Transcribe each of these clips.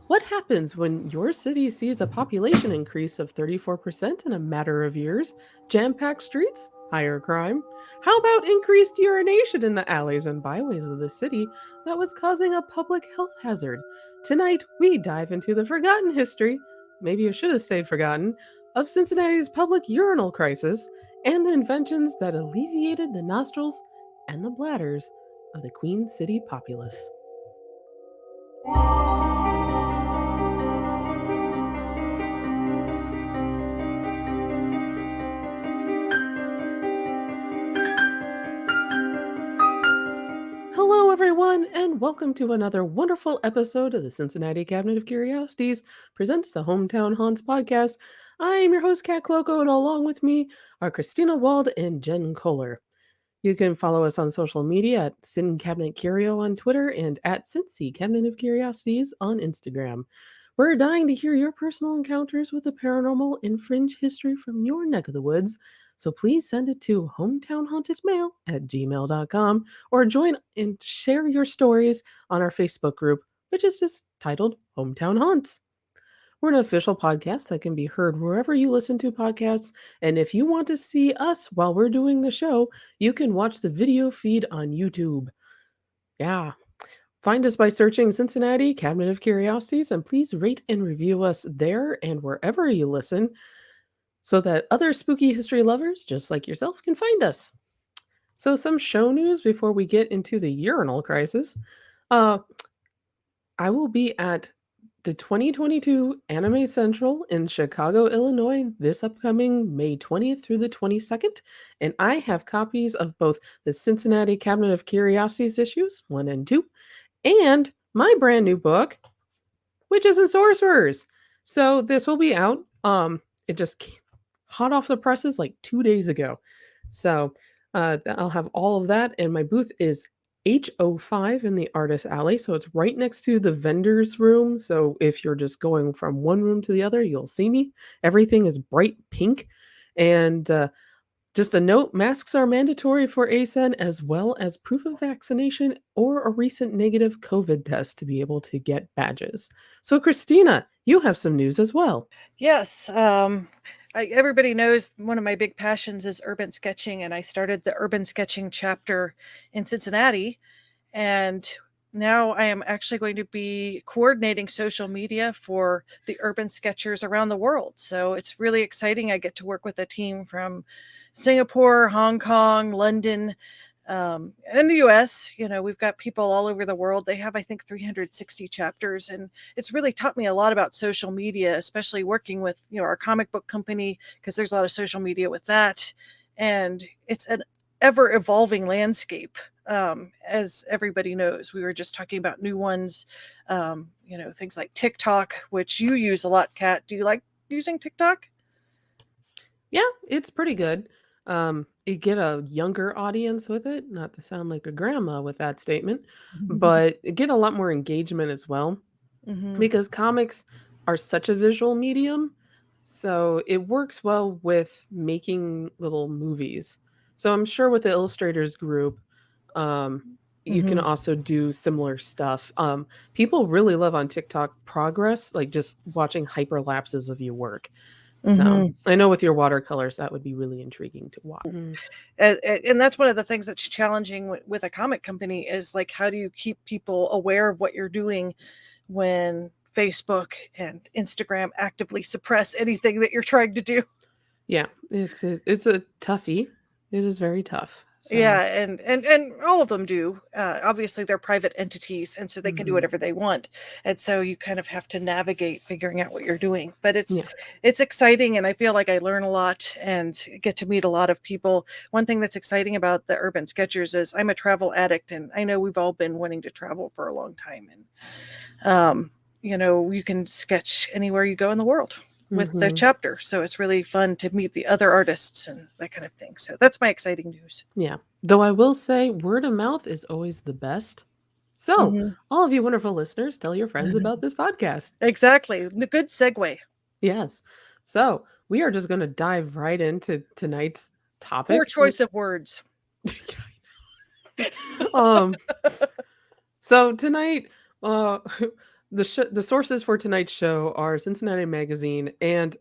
What happens when your city sees a population increase of 34% in a matter of years? Jam-packed streets? Higher crime? How about increased urination in the alleys and byways of the city that was causing a public health hazard? Tonight, we dive into the forgotten history, maybe it should have stayed forgotten, of Cincinnati's public urinal crisis and the inventions that alleviated the nostrils and the bladders of the Queen City populace. Hello, everyone, and welcome to another wonderful episode of the Cincinnati Cabinet of Curiosities presents the Hometown Haunts podcast. I am your host, Kat Cloco, and along with me are Christina Wald and Jen Kohler. You can follow us on social media at Cin Cabinet Curio on Twitter and at Cincy Cabinet of Curiosities on Instagram. We're dying to hear your personal encounters with the paranormal and fringe history from your neck of the woods, so please send it to hometownhauntedmail@gmail.com or join and share your stories on our Facebook group, which is just titled Hometown Haunts. We're an official podcast that can be heard wherever you listen to podcasts. And if you want to see us while we're doing the show, you can watch the video feed on YouTube. Yeah. Find us by searching Cincinnati Cabinet of Curiosities and please rate and review us there and wherever you listen so that other spooky history lovers just like yourself can find us. So, some show news before we get into the urinal crisis. Uh, I will be at the 2022 Anime Central in Chicago, Illinois, this upcoming May 20th through the 22nd, and I have copies of both the Cincinnati Cabinet of Curiosities issues 1 and 2, and my brand new book, Witches and Sorcerers. So this will be out. It just came hot off the presses like 2 days ago. So I'll have all of that, and my booth is H05 in the Artist Alley. So it's right next to the vendor's room. So if you're just going from one room to the other, you'll see me. Everything is bright pink. And just a note, masks are mandatory for Acen as well as proof of vaccination or a recent negative COVID test to be able to get badges. So Christina, you have some news as well. Yes. Everybody knows one of my big passions is urban sketching, and I started the urban sketching chapter in Cincinnati. And now I am actually going to be coordinating social media for the urban sketchers around the world. So it's really exciting. I get to work with a team from Singapore, Hong Kong, London, in the US. We've got people all over the world. They have, I think, 360 chapters, and it's really taught me a lot about social media, especially working with, our comic book company, because there's a lot of social media with that. And it's an ever evolving landscape. As everybody knows, we were just talking about new ones, things like TikTok, which you use a lot, Kat. Do you like using TikTok? Yeah, it's pretty good. You get a younger audience with it, not to sound like a grandma with that statement, but you get a lot more engagement as well Hmm. because comics are such a visual medium. So it works well with making little movies. So I'm sure with the illustrators group, um, you can Hmm. also do similar stuff. People really love on TikTok progress, like just watching hyperlapses of your work. So Hmm. I know with your watercolors, that would be really intriguing to watch. Mhm. And that's one of the things that's challenging with a comic company is like, how do you keep people aware of what you're doing when Facebook and Instagram actively suppress anything that you're trying to do? Yeah, it's a toughie. It is very tough. Yeah, So, and all of them do. Obviously, they're private entities, and so they can do mhm. whatever they want. And so you kind of have to navigate figuring out what you're doing. But it's Yeah. it's exciting, and I feel like I learn a lot and get to meet a lot of people. One thing that's exciting about the Urban Sketchers is I'm a travel addict, and I know we've all been wanting to travel for a long time. And you can sketch anywhere you go in the world with the Mhm. chapter. So it's really fun to meet the other artists and that kind of thing. So that's my exciting news. Yeah. Though I will say word of mouth is always the best. So, Mhm. all of you wonderful listeners, tell your friends about this podcast. Exactly. The good segue. Yes. So, we are just gonna dive right into tonight's Poor topic. choice of words. Um, so tonight, uh, The sources for tonight's show are Cincinnati Magazine and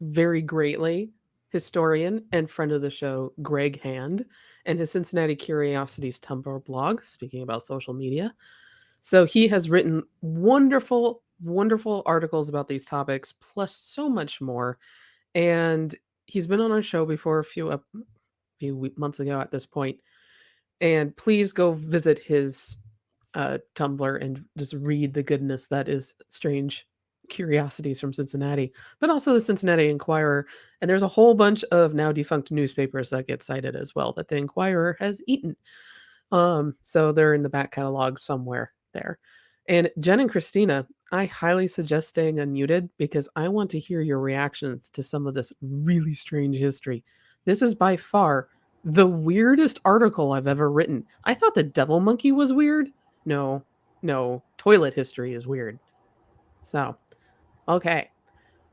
very greatly historian and friend of the show Greg Hand and his Cincinnati Curiosities Tumblr blog, speaking about social media. So he has written wonderful, wonderful articles about these topics, plus so much more. And he's been on our show before a few months ago at this point. And please go visit his Tumblr and just read the goodness that is Strange Curiosities from Cincinnati, but also the Cincinnati Enquirer. And there's a whole bunch of now defunct newspapers that get cited as well that the Enquirer has eaten. So they're in the back catalog somewhere there. And Jen and Christina, I highly suggest staying unmuted because I want to hear your reactions to some of this really strange history. This is by far the weirdest article I've ever written. I thought the devil monkey was weird. No, no, toilet history is weird. So, okay,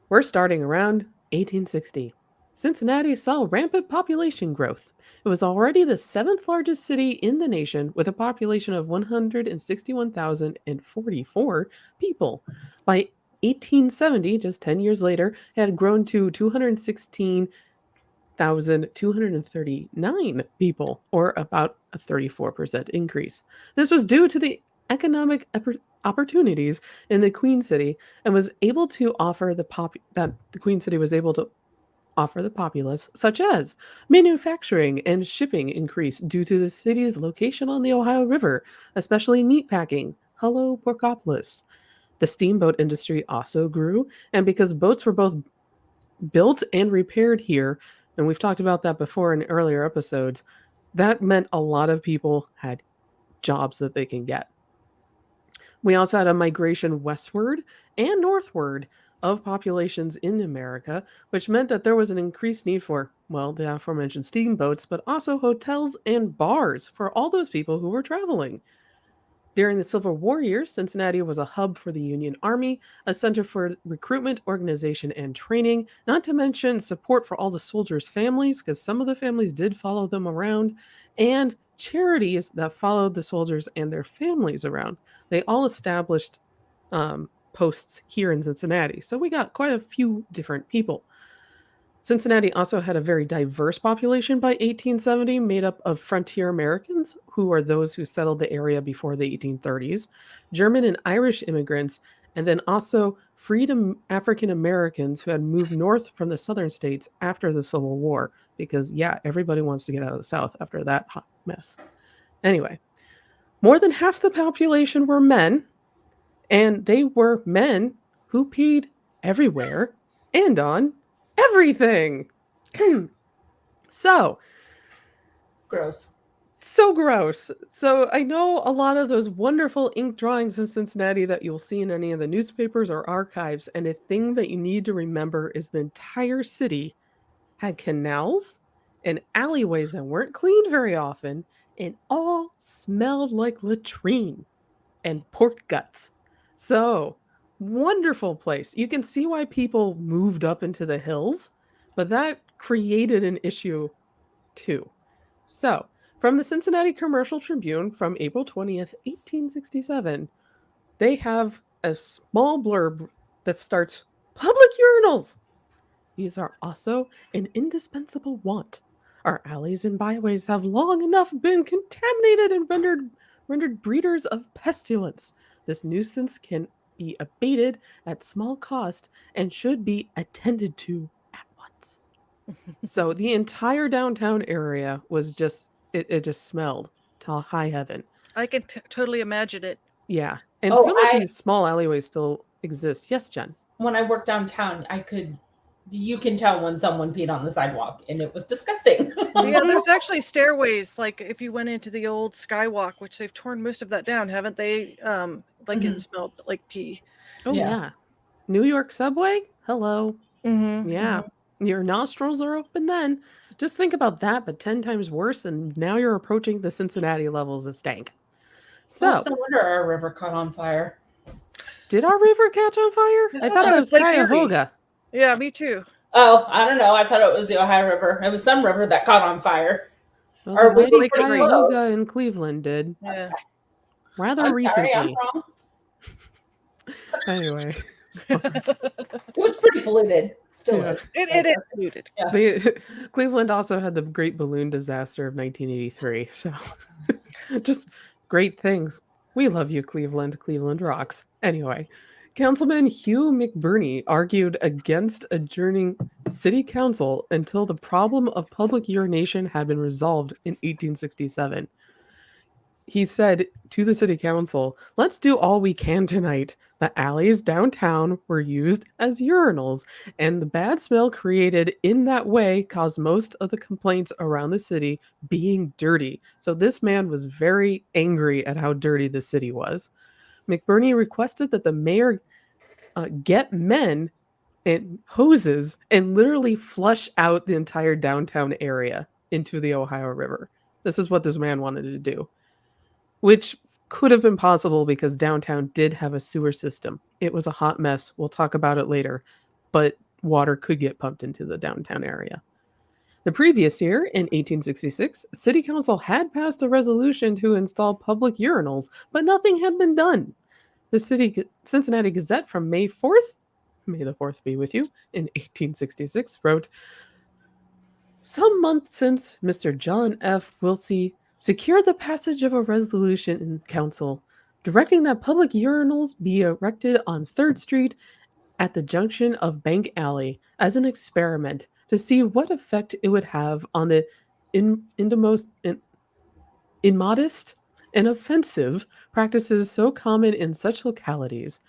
we're starting around 1860. Cincinnati saw rampant population growth. It was already the seventh largest city in the nation with a population of 161,044 people. By 1870, just 10 years later, it had grown to 216,239 people, or about a 34% increase. This was due to the economic opportunities in the Queen City and was able to offer the Queen City was able to offer the populace, such as manufacturing and shipping increase due to the city's location on the Ohio River, especially meatpacking. Hello, Porkopolis. The steamboat industry also grew, and because boats were both built and repaired here, and we've talked about that before in earlier episodes, that meant a lot of people had jobs that they can get. We also had a migration westward and northward of populations in America, which meant that there was an increased need for, well, the aforementioned steamboats, but also hotels and bars for all those people who were traveling. During the Civil War years, Cincinnati was a hub for the Union Army, a center for recruitment, organization, and training, not to mention support for all the soldiers' families, because some of the families did follow them around, and charities that followed the soldiers and their families around. They all established posts here in Cincinnati. So we got quite a few different people. Cincinnati also had a very diverse population by 1870, made up of frontier Americans, who are those who settled the area before the 1830s, German and Irish immigrants, and then also freedom African Americans who had moved north from the southern states after the Civil War, because, yeah, everybody wants to get out of the South after that hot mess. Anyway, more than half the population were men, and they were men who peed everywhere and on everything. So Gross. so gross. So I know a lot of those wonderful ink drawings of Cincinnati that you'll see in any of the newspapers or archives, and a thing that you need to remember is the entire city had canals and alleyways that weren't cleaned very often and all smelled like latrine and pork guts. So, wonderful place. You can see why people moved up into the hills, but that created an issue too. So, from the Cincinnati Commercial Tribune from April 20th, 1867, they have a small blurb that starts public urinals. These are also an indispensable want. Our alleys and byways have long enough been contaminated and rendered breeders of pestilence. This nuisance can be abated at small cost and should be attended to at once. So the entire downtown area was it just smelled to high heaven. I can totally imagine it. Yeah. And Oh, some of these small alleyways still exist. Yes, Jen. When I worked downtown, you can tell when someone peed on the sidewalk, and it was disgusting. Yeah, there's actually stairways, like if you went into the old Skywalk, which they've torn most of that down, haven't they? Like it smelled like pee. Oh yeah. New York subway? Hello. Mm-hmm, Yeah. Your nostrils are open then. Just think about that, but 10 times worse, and now you're approaching the Cincinnati levels of stank. So, Well, no wonder our river caught on fire. did our river catch on fire? I thought that was Lake Erie. Cuyahoga. Yeah, me too. Oh, I don't know. I thought it was the Ohio River. It was some river that caught on fire. Well, Or the was mighty it pretty Cuyahoga close? in Cleveland did. Yeah. Rather I'm recently. sorry, I'm wrong. Anyway, so, It was pretty polluted. Still yeah. is. It is polluted. Yeah. Cleveland also had the Great Balloon Disaster of 1983. So, just great things. We love you, Cleveland. Cleveland rocks. Anyway, Councilman Hugh McBurney argued against adjourning city council until the problem of public urination had been resolved in 1867. He said to the city council, "Let's do all we can tonight. The alleys downtown were used as urinals, and the bad smell created in that way caused most of the complaints around the city being dirty." So this man was very angry at how dirty the city was. McBurney requested that the mayor get men and hoses and literally flush out the entire downtown area into the Ohio River. This is what this man wanted to do, which could have been possible because downtown did have a sewer system. It was a hot mess. We'll talk about it later, but water could get pumped into the downtown area. The previous year, in 1866, City Council had passed a resolution to install public urinals, but nothing had been done. The Cincinnati Gazette from May 4th, may the 4th be with you, in 1866 wrote, "Some months since, Mr. John F. Wilsey secured the passage of a resolution in council directing that public urinals be erected on 3rd Street at the junction of Bank Alley as an experiment to see what effect it would have on the immodest and offensive practices so common in such localities.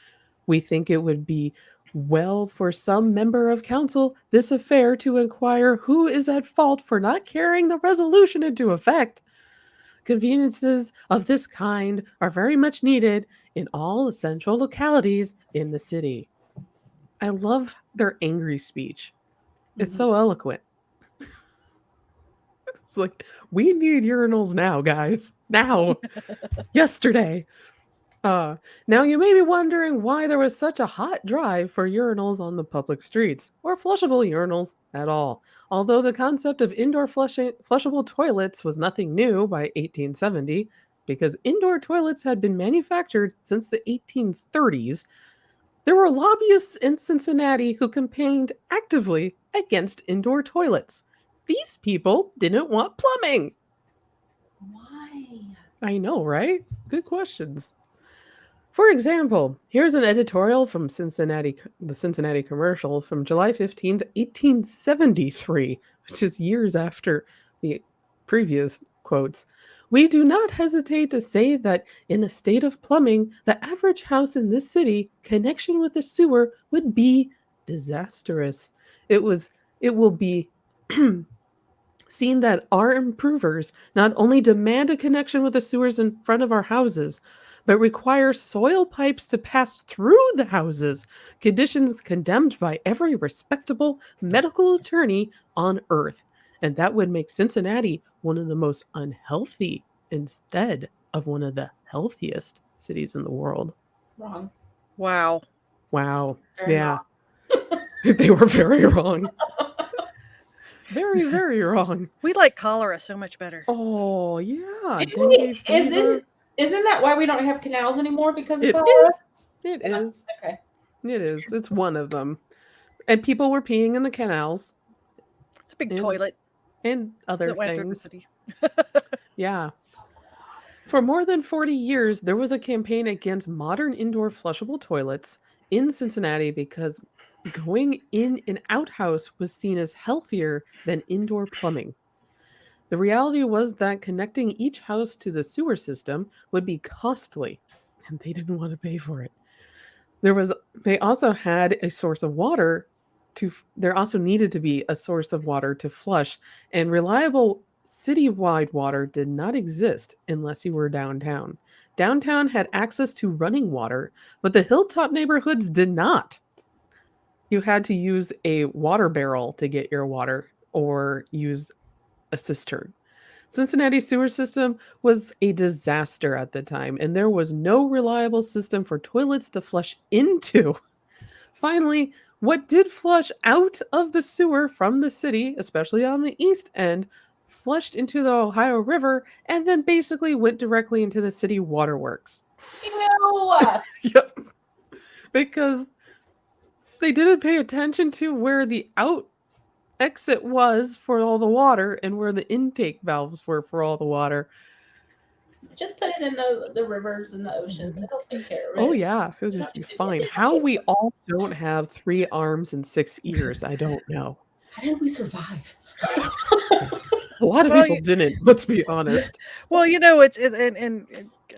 We think it would be well for some member of council this affair to inquire who is at fault for not carrying the resolution into effect. Conveniences of this kind are very much needed in all essential localities in the city." I love their angry speech. It's so eloquent. It's like, we need urinals now, guys. Now. Yesterday. Now you may be wondering why there was such a hot drive for urinals on the public streets, or flushable urinals at all. Although the concept of indoor flushable toilets was nothing new by 1870, because indoor toilets had been manufactured since the 1830s, there were lobbyists in Cincinnati who campaigned actively against indoor toilets. These people didn't want plumbing. Why? I know, right? Good questions. For example, here's an editorial from the Cincinnati Commercial from July 15th, 1873, which is years after the previous quotes. "We do not hesitate to say that in the state of plumbing, the average house in this city, connection with the sewer would be disastrous. It will be seen that our improvers not only demand a connection with the sewers in front of our houses, but require soil pipes to pass through the houses, conditions condemned by every respectable medical attorney on earth. And that would make Cincinnati one of the most unhealthy instead of one of the healthiest cities in the world." Wrong. Wow. Wow. Very Yeah. They were very wrong. Very, very wrong. We like cholera so much better. Oh, yeah. Didn't we- Dengue fever. Isn't that why we don't have canals anymore because of It cholera? is. It is. Okay. It is. It's one of them. And people were peeing in the canals It's a big And- toilet and other that went through the things. city. Yeah. For more than 40 years, there was a campaign against modern indoor flushable toilets in Cincinnati because going in an outhouse was seen as healthier than indoor plumbing. The reality was that connecting each house to the sewer system would be costly, and they didn't want to pay for it. They also had a source of water there also needed to be a source of water to flush, and reliable citywide water did not exist unless you were downtown. Downtown had access to running water, but the hilltop neighborhoods did not. You had to use a water barrel to get your water or use a cistern. Cincinnati's sewer system was a disaster at the time, and there was no reliable system for toilets to flush into. Finally, what did flush out of the sewer from the city, especially on the east end, flushed into the Ohio River and then basically went directly into the city waterworks. Ew. Yep. because they didn't pay attention to where the exit was for all the water and where the intake valves were for all the water. Just put it in the rivers and the oceans. It'll take care of Oh, it. yeah, it'll You don't just be need to fine. you don't How need we to all don't have 3 arms and 6 ears, I don't know. How did we survive? A lot of Well, people didn't, let's be honest. Well, and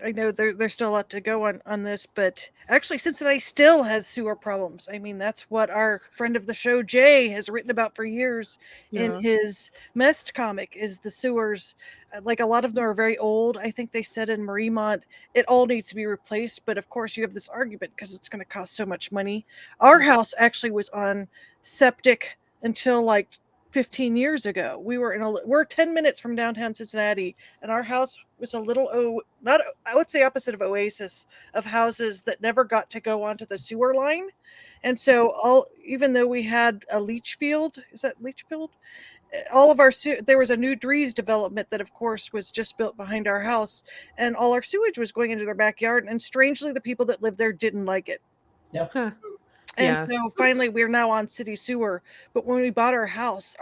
I know there's still a lot to go on this, but actually, Cincinnati still has sewer problems. I mean, that's what our friend of the show Jay has written about for years in Yeah. his Mest comic. Is the sewers like a lot of them are very old? I think they said in Mariemont it all needs to be replaced, but of course you have this argument because it's going to cost so much money. Our house actually was on septic until like 15 years ago. We're 10 minutes from downtown Cincinnati, and our house was a little not I would say opposite of oasis of houses that never got to go onto the sewer line. And so all even though we had a leach field, is that leach field? All of our there was a new Dries development that of course was just built behind our house, and all our sewage was going into their backyard, and strangely the people that lived there didn't like it. No. Huh. And Yeah. so finally, we're now on city sewer. But when we bought our house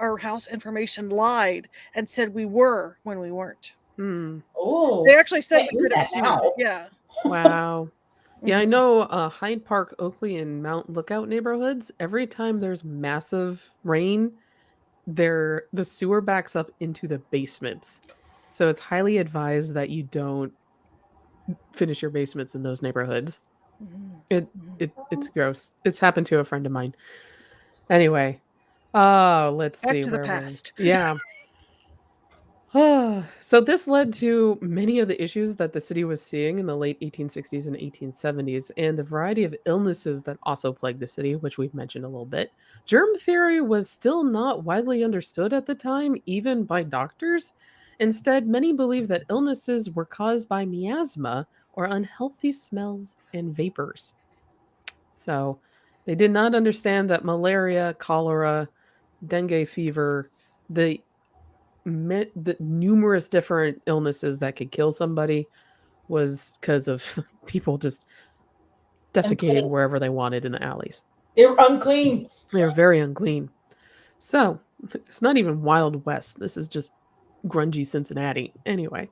information lied and said we were when we weren't. Hmm. Oh, They actually said can't we do could have that sued. now. Yeah. Wow. Yeah, I Mhm. know Hyde Park, Oakley, and Mount Lookout neighborhoods, every time there's massive rain, the sewer backs up into the basements. So it's highly advised that you don't finish your basements in those neighborhoods. Mhm. It Mhm. it's gross. It's happened to a friend of mine. Anyway, let's Back see to the where we're past. yeah. So this led to many of the issues that the city was seeing in the late 1860s and 1870s, and the variety of illnesses that also plagued the city, which we've mentioned a little bit. Germ theory was still not widely understood at the time, even by doctors. Instead, many believed that illnesses were caused by miasma or unhealthy smells and vapors. So they did not understand that malaria, cholera, dengue fever, the the numerous different illnesses that could kill somebody was because of people just defecating Unclean. wherever they wanted in the alleys. They're unclean. They were very unclean. So it's not even Wild West. This is just grungy Cincinnati. Anyway,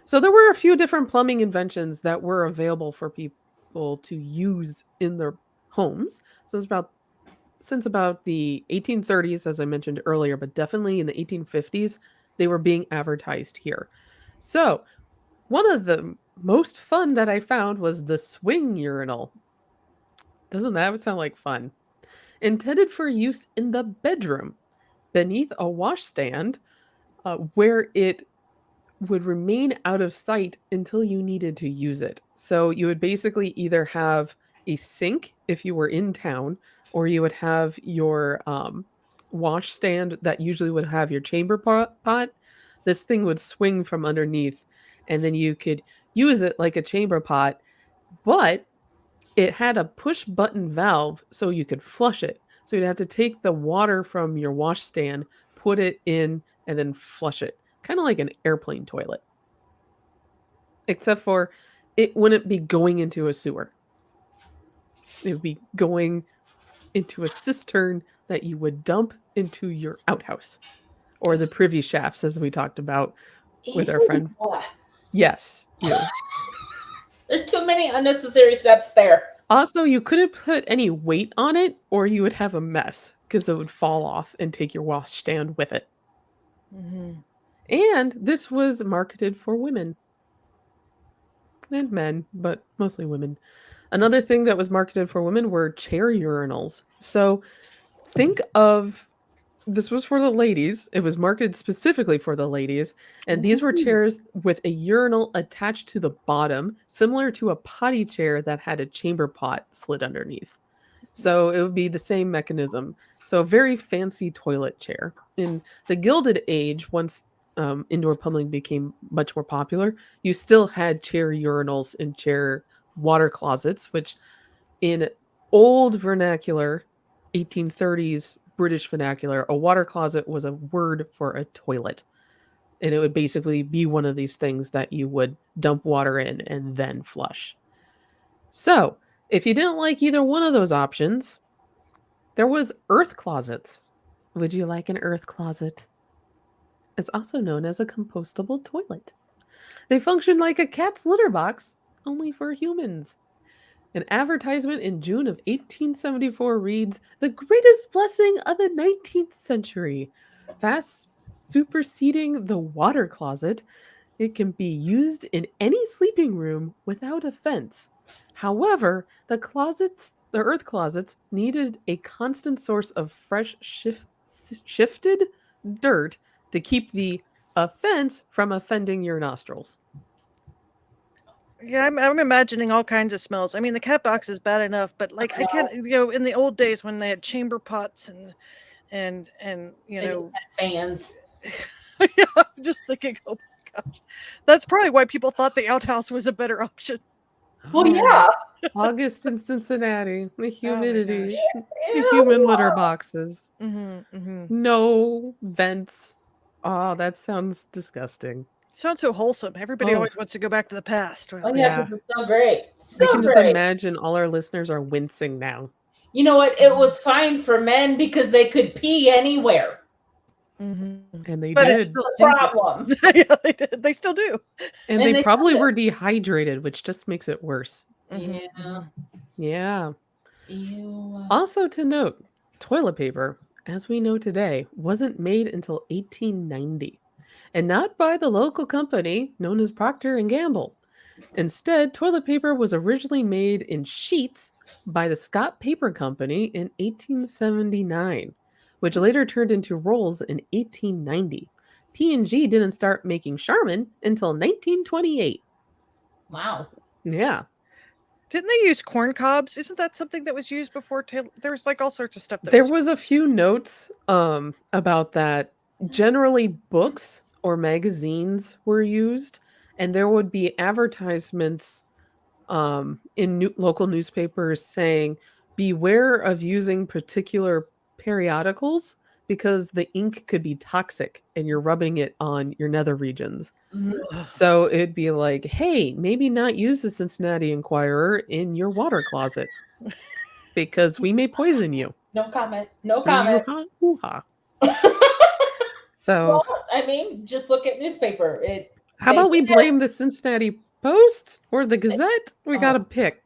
so there were a few different plumbing inventions that were available for people to use in their homes. So it's about since about the 1830s, as I mentioned earlier, but definitely in the 1850s, they were being advertised here. So, one of the most fun that I found was the swing urinal. Doesn't that sound like fun? Intended for use in the bedroom beneath a washstand, where it would remain out of sight until you needed to use it. So you would basically either have a sink if you were in town, or you would have your wash stand that usually would have your chamber pot. This thing would swing from underneath, and then you could use it like a chamber pot, but it had a push button valve so you could flush it. So you'd have to take the water from your wash stand, put it in, and then flush it. Kind of like an airplane toilet. Except for it wouldn't be going into a sewer. It would be going into a cistern that you would dump into your outhouse or the privy shafts, as we talked about with our Ew. friend. Yes, you. There's too many unnecessary steps there. Also, you couldn't put any weight on it or you would have a mess because it would fall off and take your wash stand with it. Mhm. And this was marketed for women and men, but mostly women. Another thing that was marketed for women were chair urinals. So think of this was for the ladies. It was marketed specifically for the ladies. And these were Ooh. chairs with a urinal attached to the bottom, similar to a potty chair that had a chamber pot slid underneath. So it would be the same mechanism. So a very fancy toilet chair. In the Gilded Age, once indoor plumbing became much more popular, you still had chair urinals and chair water closets, which in old vernacular, 1830s British vernacular, a water closet was a word for a toilet. And it would basically be one of these things that you would dump water in and then flush. So If you didn't like either one of those options, there was earth closets. Would you like an earth closet? It's also known as a compostable toilet. They function like a cat's litter box, only for humans. An advertisement in June of 1874 reads, "The greatest blessing of the 19th century," fast superseding the water closet. It can be used in any sleeping room without offense. However, the earth closets, needed a constant source of fresh shifted dirt to keep the offense from offending your nostrils. Yeah, I'm imagining all kinds of smells. I mean, the cat box is bad enough, but like I can't, in the old days when they had chamber pots and fans. Yeah, I'm just thinking, oh my gosh, that's probably why people thought the outhouse was a better option. Well, yeah. August in Cincinnati, the humidity, the Ew. human litter boxes, Mm-hmm. no vents. Oh, that sounds disgusting. Sounds so wholesome. Everybody always wants to go back to the past. Oh yeah, because it's so great. I So can just great. imagine all our listeners are wincing now. You know what? It was fine for men because they could pee anywhere. Mm-hmm. And they But did. it's still a problem. Yeah, they did. They still do. And they probably were dehydrated, which just makes it worse. Yeah. Yeah. Ew. Also to note, toilet paper, as we know today, wasn't made until 1890, and not by the local company known as Procter and Gamble. Instead, toilet paper was originally made in sheets by the Scott Paper Company in 1879, which later turned into rolls in 1890. P&G didn't start making Charmin until 1928. Wow. Yeah. Didn't they use corn cobs? Isn't that something that was used before? There was like all sorts of stuff. There was a few notes about that. Generally, books or magazines were used, and there would be advertisements in local newspapers saying, "Beware of using particular periodicals because the ink could be toxic and you're rubbing it on your nether regions." Mm-hmm. So it'd be like, "Hey, maybe not use the Cincinnati Enquirer in your water closet because we may poison you." No comment. No comment. So, well, I mean, just look at newspaper. How about we blame the Cincinnati Post or the Gazette? We got to pick.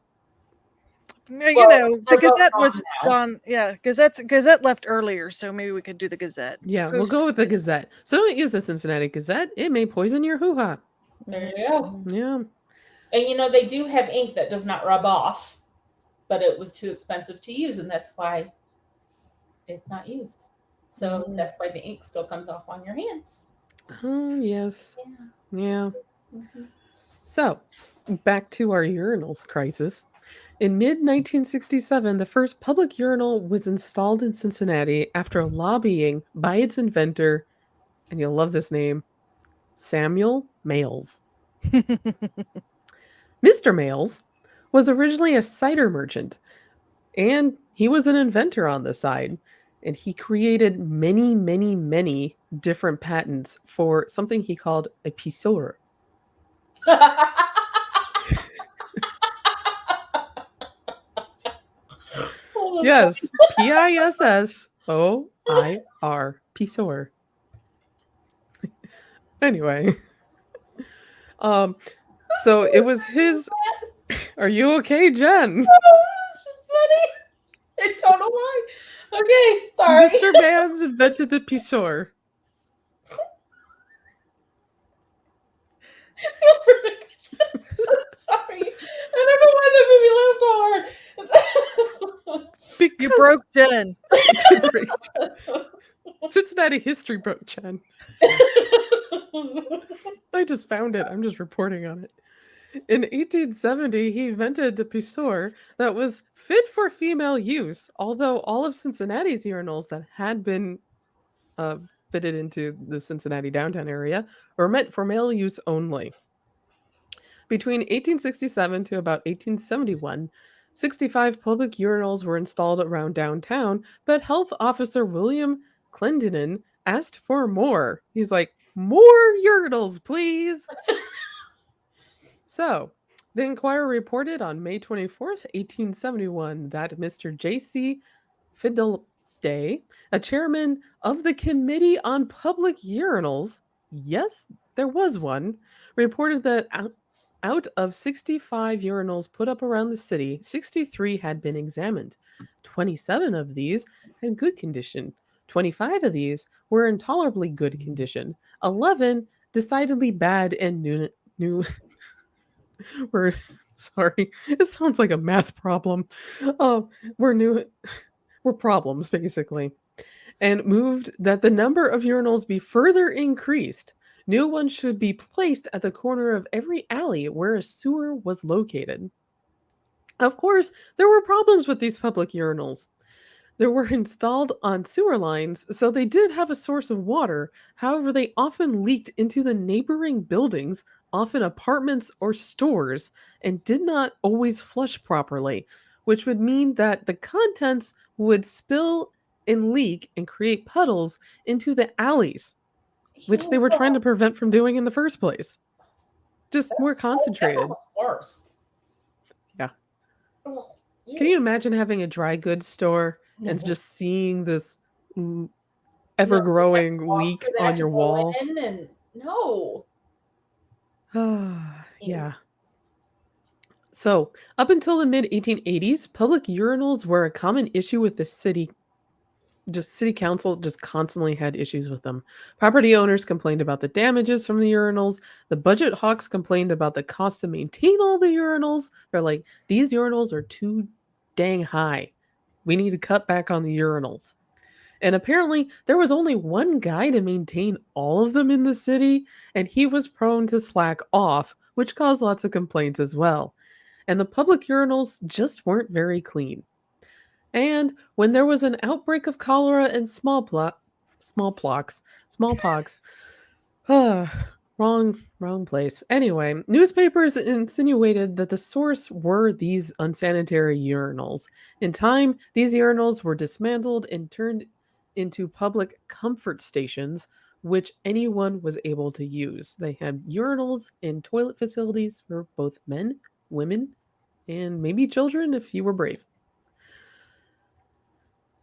The Gazette was gone. Yeah, Gazette left earlier, so maybe we could do the Gazette. Yeah, we'll go with the Gazette. So don't use the Cincinnati Gazette. It may poison your hoo-ha. There you go. Yeah. And they do have ink that does not rub off, but it was too expensive to use, and that's why it's not used. So that's why the ink still comes off on your hands. Oh, yes. Yeah. Mm-hmm. So, back to our urinals crisis. In mid-1967, the first public urinal was installed in Cincinnati after lobbying by its inventor, and you'll love this name, Samuel Males. Mr. Males was originally a cider merchant, and he was an inventor on the side, and he created many, many, many different patents for something he called a pissoir. Yes, Pissoir, pissoir. Anyway, so it was his. Are you okay, Jen? It's just funny. I don't know why. Okay, sorry. Mr. Mans invented the pissoir. I feel ridiculous. Sorry. I don't know why that made me laugh so hard. Because you broke Jen. Cincinnati history broke Jen. I just found it. I'm just reporting on it. In 1870, he invented the pissoir that was fit for female use, although all of Cincinnati's urinals that had been fitted into the Cincinnati downtown area were meant for male use only. Between 1867 to about 1871, 65 public urinals were installed around downtown, but Health Officer William Clendenin asked for more. He's like, "More urinals, please." So, The Enquirer reported on May 24th, 1871, that Mr. J.C. Fidelday, a chairman of the Committee on Public Urinals, yes, there was one, reported that out of 65 urinals put up around the city, 63 had been examined. 27 of these had good condition. 25 of these were in tolerably good condition. 11 decidedly bad and new were sorry. It sounds like a math problem. Were new were problems basically, and moved that the number of urinals be further increased. New ones should be placed at the corner of every alley where a sewer was located. Of course, there were problems with these public urinals. They were installed on sewer lines, so they did have a source of water. However, they often leaked into the neighboring buildings, often apartments or stores, and did not always flush properly, which would mean that the contents would spill and leak and create puddles into the alleys, which they were trying to prevent from doing in the first place. Just more That's concentrated. almost worse. Yeah. Oh, Can you imagine having a dry goods store and No. just seeing this No, ever you have to growing walk leak through that on to your go wall? in and no. Yeah. So, up until the mid 1880s, public urinals were a common issue with the city. Just city council just constantly had issues with them. Property owners complained about the damages from the urinals. The budget hawks complained about the cost to maintain all the urinals. They're like, these urinals are too dang high. We need to cut back on the urinals. And apparently, there was only one guy to maintain all of them in the city, and he was prone to slack off, which caused lots of complaints as well. And the public urinals just weren't very clean. And when there was an outbreak of cholera and smallpox, wrong place. Anyway, newspapers insinuated that the source were these unsanitary urinals. In time, these urinals were dismantled and turned into public comfort stations, which anyone was able to use. They had urinals and toilet facilities for both men, women, and maybe children if you were brave.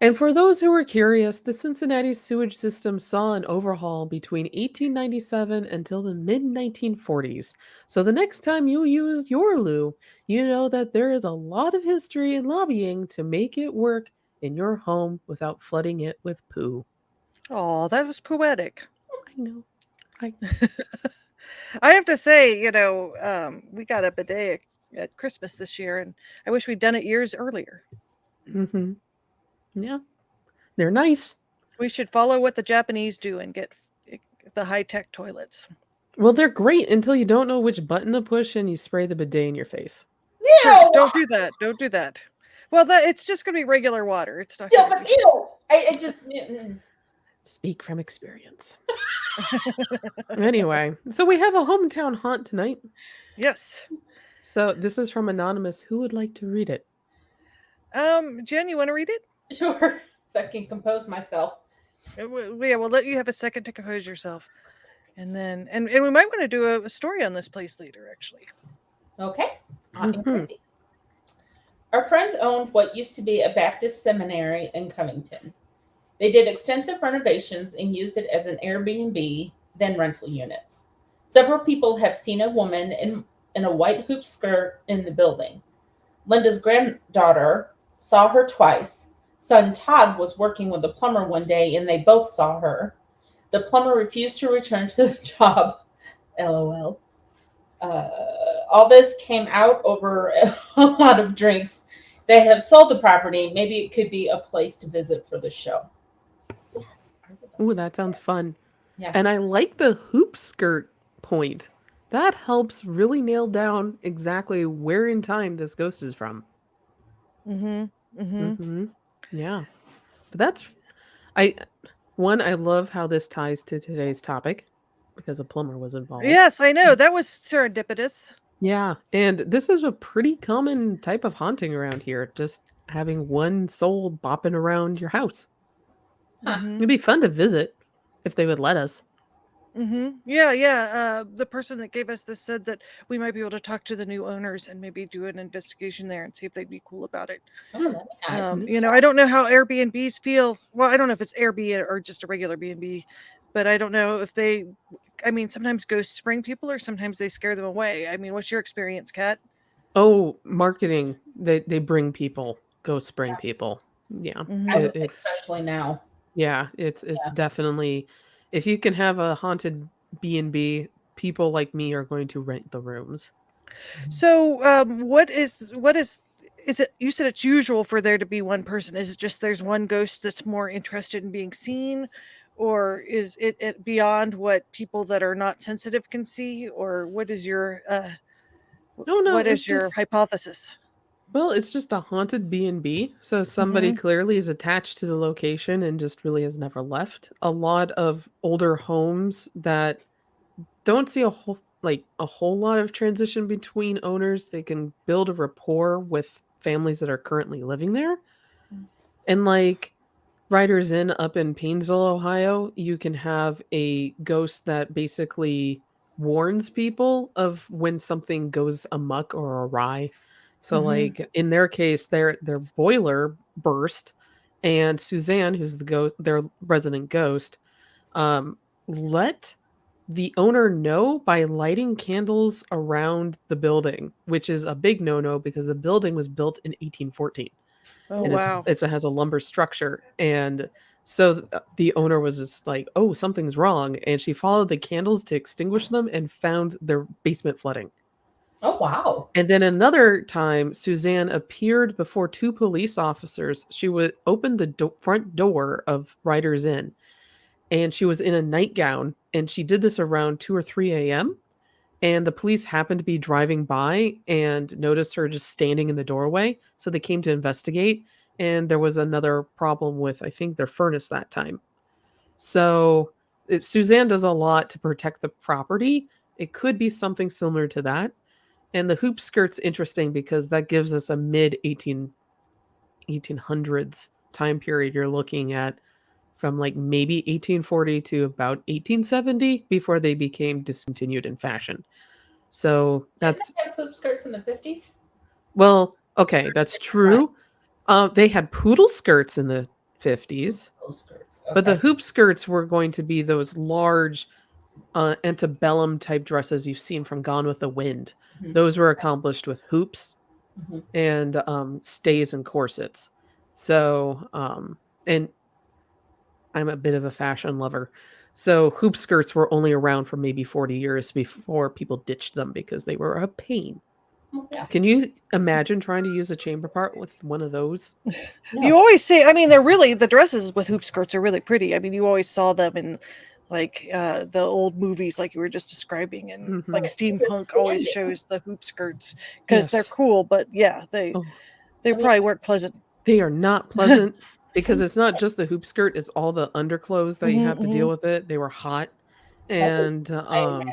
And for those who were curious, the Cincinnati sewage system saw an overhaul between 1897 until the mid 1940s. So the next time you use your loo, you know that there is a lot of history and lobbying to make it work in your home without flooding it with poo. Oh, that was poetic. I know. I have to say, we got a bidet at Christmas this year, and I wish we'd done it years earlier. Mm-hmm. Yeah. They're nice. We should follow what the Japanese do and get the high-tech toilets. Well, they're great until you don't know which button to push and you spray the bidet in your face. Ew! Don't do that. Don't do that. Well, it's just going to be regular water. It's not. Ew, but ew! I just. Speak from experience. Anyway, so we have a hometown haunt tonight. Yes. So this is from Anonymous. Who would like to read it? Jen, you want to read it? Sure. If I can compose myself. Yeah, we'll let you have a second to compose yourself. And then, and we might want to do a story on this place later, actually. Okay. Our friends owned what used to be a Baptist seminary in Covington. They did extensive renovations and used it as an Airbnb, then rental units. Several people have seen a woman in a white hoop skirt in the building. Linda's granddaughter saw her twice. Son Todd was working with a plumber one day and they both saw her. The plumber refused to return to the job. LOL. All this came out over a lot of drinks. They have sold the property. Maybe it could be a place to visit for the show. Yes. Ooh, that sounds fun. Yeah. And I like the hoop skirt point. That helps really nail down exactly where in time this ghost is from. Yeah. But I love how this ties to today's topic because a plumber was involved. Yes, I know. That was serendipitous. Yeah. And this is a pretty common type of haunting around here. Just having one soul bopping around your house. Huh. It'd be fun to visit if they would let us. Yeah. The person that gave us this said that we might be able to talk to the new owners and maybe do an investigation there and see if they'd be cool about it. Oh, that'd be nice. You know, I don't know how Airbnbs feel. Well, I don't know if it's Airbnb or just a regular B&B, but I don't know if they. I mean, sometimes ghosts bring people, or sometimes they scare them away. I mean, what's your experience, Kat? Oh, marketing. They bring people, ghosts bring people. Yeah. I Mm-hmm. would say especially now. It's Yeah. definitely, if you can have a haunted B&B, people like me are going to rent the rooms. So, what is it? You said it's usual for there to be one person. Is it just there's one ghost that's more interested in being seen, or is it beyond what people that are not sensitive can see, or Oh no, what it's is your just, hypothesis? well, it's just a haunted B&B. So somebody Mm-hmm. clearly is attached to the location and just really has never left. A lot of older homes that don't see a whole lot of transition between owners. They can build a rapport with families that are currently living there. And like Riders Inn up in Painesville, Ohio, you can have a ghost that basically warns people of when something goes amok or awry. So Mm-hmm. like in their case, their boiler burst and Suzanne, who's the ghost, their resident ghost, um, let the owner know by lighting candles around the building, which is a big no-no because the building was built in 1814 Oh and wow. it has a lumber structure. And so the owner was just like, "Oh, something's wrong," and she followed the candles to extinguish them and found their basement flooding. Oh, wow. And then another time, Suzanne appeared before two police officers. She would open the front door of Riders Inn, and she was in a nightgown, and she did this around 2 or 3 a.m. And the police happened to be driving by and noticed her just standing in the doorway. So they came to investigate. And there was another problem with, I think, their furnace that time. So Suzanne does a lot to protect the property. It could be something similar to that. And the hoop skirt's interesting because that gives us a mid 1800s time period. You're looking at from like maybe 1840 to about 1870 before they became discontinued in fashion. So Didn't that's, they have hoop skirts in the 50s? well, okay, that's Different time. true. They had poodle skirts in the 50s, Those skirts. but the Okay. hoop skirts were going to be those large antebellum type dresses you've seen from Gone with the Wind. Mhm. Those were accomplished with hoops Mhm. and stays and corsets. So, and I'm a bit of a fashion lover. So hoop skirts were only around for maybe 40 years before people ditched them because they were a pain. Oh, yeah. Can you imagine trying to use a chamber part with one of those? You No. always see. I mean, they're really the dresses with hoop skirts are really pretty. I mean, you always saw them in like the old movies, like you were just describing, and like Mhm. They were steampunk always standing. shows the hoop skirts because they're Yes. cool. But yeah, Oh, they I mean, probably weren't pleasant. they are not pleasant because it's not just the hoop skirt, it's all the underclothes that you Hmm. have to deal with it. They were hot. that was, And I imagine.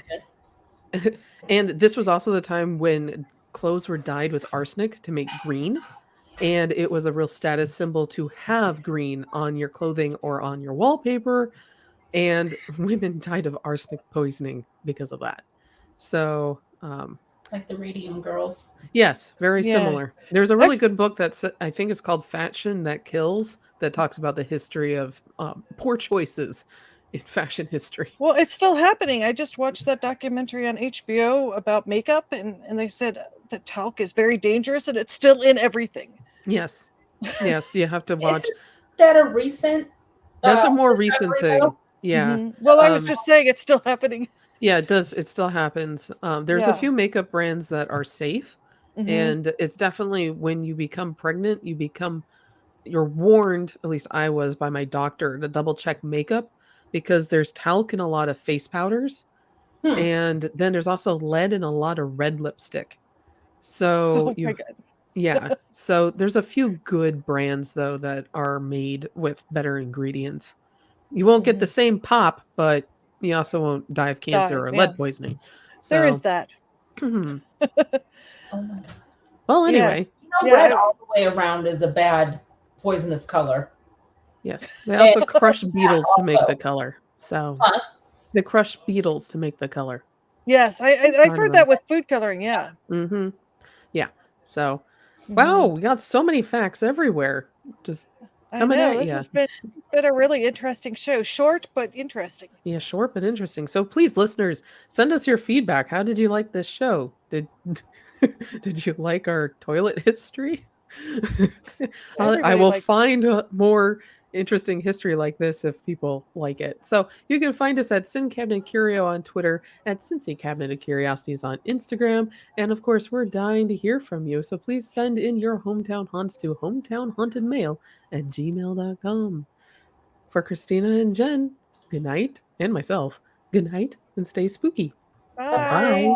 and this was also the time when clothes were dyed with arsenic to make green, and it was a real status symbol to have green on your clothing or on your wallpaper, and women died of arsenic poisoning because of that. So, Like the Radium Girls. yes, very Yeah. similar. There's a Ac- really good book that's I think it's called Fashion That Kills that talks about the history of poor choices in fashion history. Well, it's still happening. I just watched that documentary on HBO about makeup, and they said that talc is very dangerous, and it's still in everything. Yes. Yes, you have to watch. Isn't that a recent That's a more recent discovery, thing. though? Yeah. Well, I was Um just saying it's still happening. yeah, it still happens. There's a Yeah. few makeup brands that are safe, Hmm. and it's definitely when you become pregnant, you're warned, at least I was by my doctor, to double check makeup because there's talc in a lot of face powders. Hmm. And then there's also lead in a lot of red lipstick. So Oh my god. yeah. So there's a few good brands though that are made with better ingredients. You won't get the Hmm. same pop, but you also won't die of cancer Die. or Yeah. lead poisoning. There is So, that. well, Oh my god. Yeah. anyway, You know, red Yeah. all the way around is a bad poisonous color. yes, they And also crush beetles to make the also, color. So, huh? the crushed beetles to make the color. Yes, I've heard that with food coloring. Yeah. Mm-hmm. Yeah. So, wow, we got so many facts everywhere. Just I coming know at this you. has been a really interesting show. Short but interesting. Yeah, short but interesting. So please, listeners, send us your feedback. How did you like this show? Did did you like our toilet history? I Everybody will likes. find more interesting history like this if people like it. So you can find us at Sin Cabinet Curio on Twitter, at Cincy Cabinet of Curiosities on Instagram, and of course, we're dying to hear from you. So please send in your hometown haunts to hometownhauntedmail@gmail.com. For Christina and Jen, good night, and myself, good night and stay spooky. Bye. Bye.